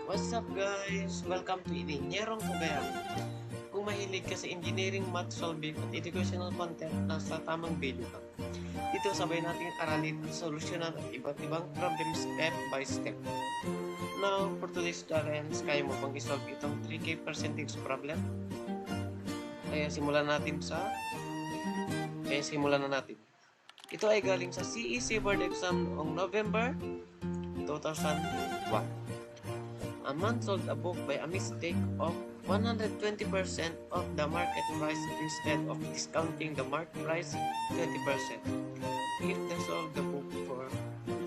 What's up guys? Welcome to Engineering Cagayan. Kung mahilig ka sa engineering, math solving at educational content, nasa tamang video ka. Dito sabay nating aralin at solusyonan at iba't ibang problem step by step. Now, for today's challenge, kaya mo bang isolve itong 3K percentage problem? Kaya simulan na natin. Ito ay galing sa CEC Board Exam noong November 2001. A man sold a book by a mistake of 120% of the market price instead of discounting the market price 20%. If they sold the book for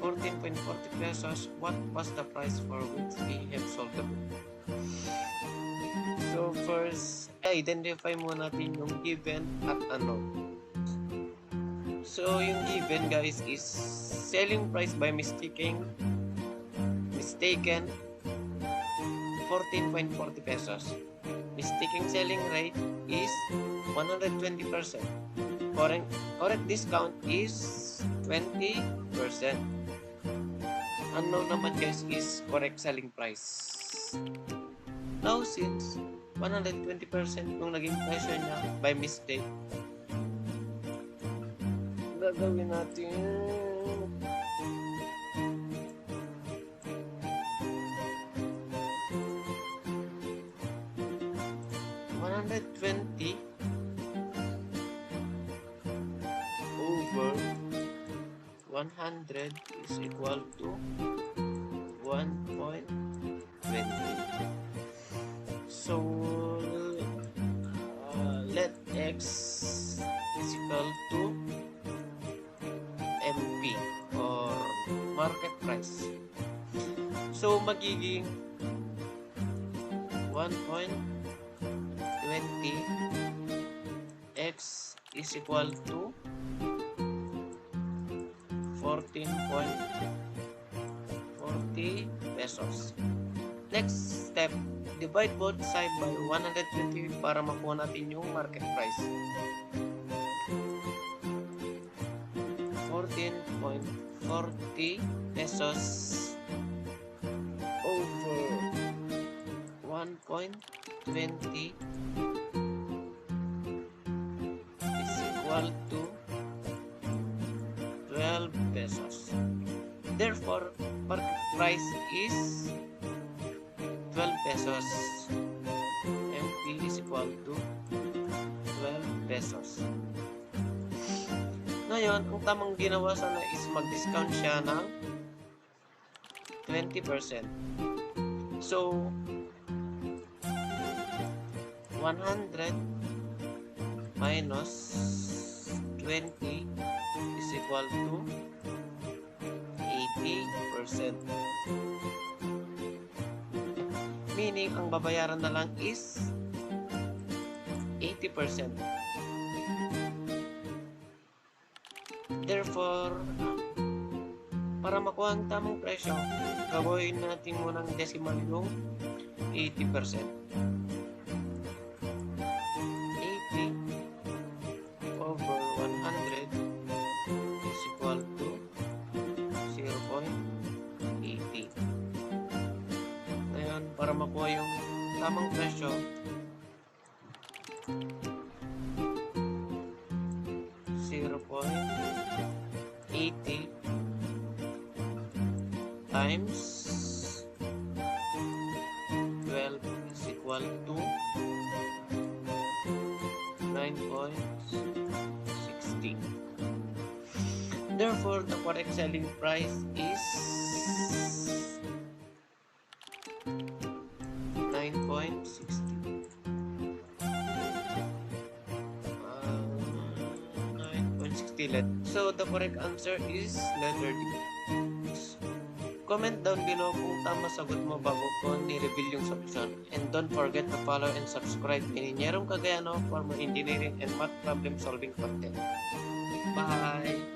14.40 pesos, what was the price for which he have sold the book? So first, identify muna natin yung given at unknown. So yung given guys is selling price by mistaken 14.40 pesos. Mistaken selling rate is 120%. Correct discount is 20%. Unknown naman guys is correct selling price. Now since 120% yung naging presyo niya by mistake, gagawin natin 120 over 100 is equal to 1.20. So let x is equal to MP or market price. So magiging 1.20 x is equal to 14.40 pesos. Next step, divide both sides by 120 para makuha natin yung market price. 14.40 pesos over 1.20 is equal to 12 pesos. Therefore, market price is 12 pesos. MP is equal to 12 pesos. Ngayon, ang tamang ginawa sana is mag-discount siya ng 20%. So, 100 minus 20 is equal to 80%. Meaning, ang babayaran na lang is 80%. Therefore, para makuha ang tamang presyo, gawin natin munang decimal yung 80%. 80 over 100 is equal to 0.80. Ngayon, para makuha yung tamang presyo, 0.80 times 12 is equal to 9.60. Therefore, the correct selling price is 9.60. 9.60. So, the correct answer is letter D. Comment down below kung tama sagot mo bago ko ni-reveal yung solution. And don't forget to follow and subscribe Engineering Cagayano for more engineering and math problem solving content. Bye!